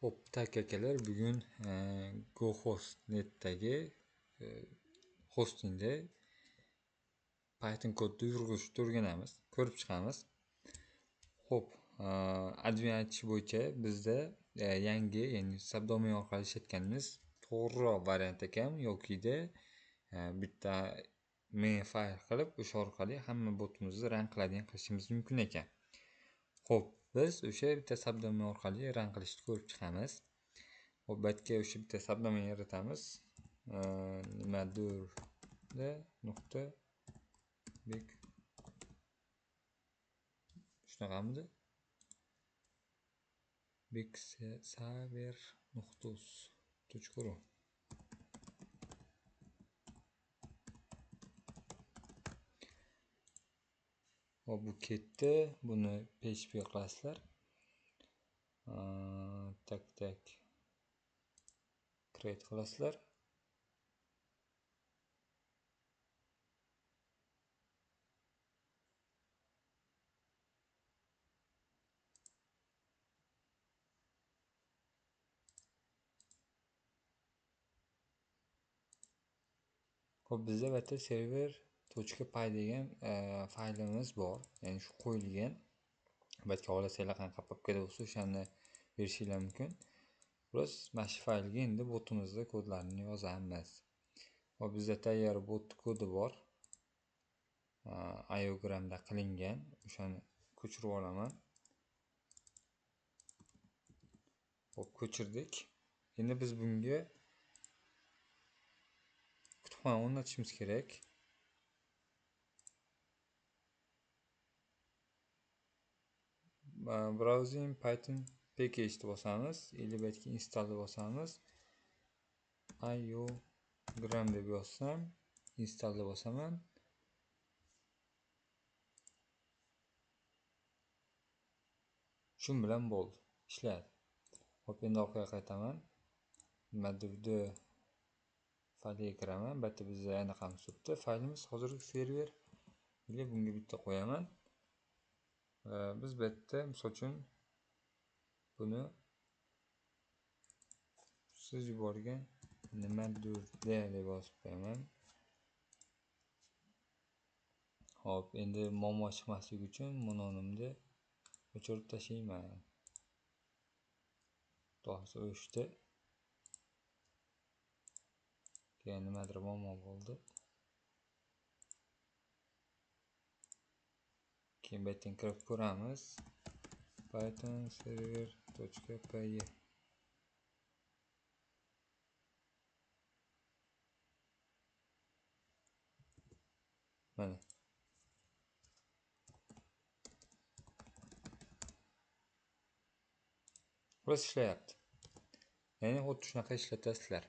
Hop, tak akalar, bugun GoHostNet'dagi hostingda Python kodni yurg'izishni o'rganamiz, ko'rib chiqamiz. Hop, admin aytishi bo'yicha bizda yangi, ya'ni subdomain orqali ishlatganimiz to'g'riroq variant ekan, yokida bitta main fayl qilib o'sha orqali hamma botimizni run qiladigan qilishimiz mumkin ekan. Hop, biz o'sha bitta subdomain orqali run qilishni ko'rib chiqamiz. Hop, batga o'sha bitta subdomain yaratamiz. nimadir nuqta big shunaqamidi? bigserver.uz.ru. Hop, bu ketdi. Buni PHP qilasizlar. Tak create qilasizlar. Hop, bizda bu yerda server.py degan faylimiz bor. Ya'ni shu qo'yilgan. Balki xohlasanglar qanaqa papkada bo'lsa o'shani berishinglar mumkin. Biz mana shu faylga endi botimizda kodlarini yozamiz. Hop, bizda tayyor bot kodi bor. iogramda qilingan. O'shani ko'chirib olaman. Hop, ko'chirdik. Endi biz bunga kutubxona o'rnatishimiz kerak. Browsing Python package deb bosamiz, или balki install deb bosamiz. iogram deb yozsam, install deb bosaman. Shu bilan bo'ldi, ishlaydi. Hop, endi orqaga qaytaman. Nimadir faylga kiraman. Bu yerda bizda anaqamiz turibdi. Faylimiz hozir server. Или bunga bitta qo'yaman. Biz bu yerda misol uchun buni siz yuborgan nimadir deb yozib qo'yaman. Hop, endi muammo chiqmasligi uchun mononimni o'chirib tashlayman. To'g'risi o'chdi. Keyin nimadir muammo bo'ldi. Keyin bu yerdan kirib ko'ramiz. Python server.py. Mana. Burası ishlayapti. Ya'ni xuddi shunaqa ishlatasizlar.